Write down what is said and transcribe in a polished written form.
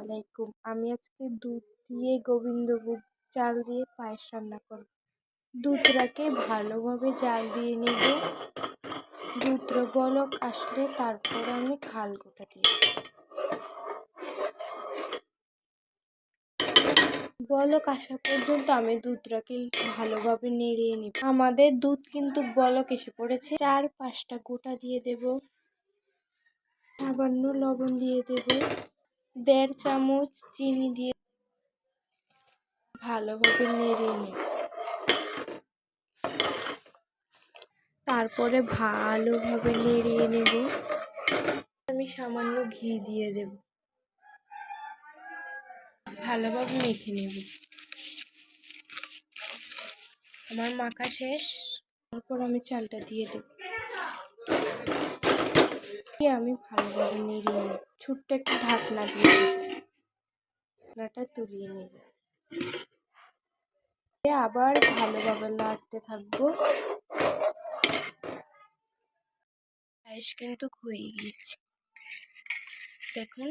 আলাইকুম। আমি আজকে দুধ দিয়ে গোবিন্দভোগ চাল দিয়ে পায়েস রান্না করব। দুধটাকে ভালোভাবে জাল দিয়ে নেব। দুধটা বলক আসলে তারপর আমি খালগোটা দিয়ে বলক আসা পর্যন্ত আমি দুধটাকে ভালোভাবে নেড়িয়ে নিব। আমাদের দুধ কিন্তু বলক এসে পড়েছে। 4-5টা গোটা দিয়ে দেব, সামান্য লবণ দিয়ে দেব, 1.5 চামচ চিনি দিয়ে ভালোভাবে নেড়িয়ে নেব। তারপরে ভালোভাবে নেড়িয়ে নেব। আমি সামান্য ঘি দিয়ে দেব, ভালোভাবে মেখে নেব। আমার মাখা শেষ। তারপর আমি চালটা দিয়ে দেব, আমি ভালোভাবে নেড়িয়ে নেব। ছোট্ট একটা ঢাকনা দিয়ে ঢাকনাটা তুলিয়ে নেব। আবার ভালোভাবে নাড়তে থাকবো। পায়েস কিন্তু হয়ে গিয়েছে, দেখুন।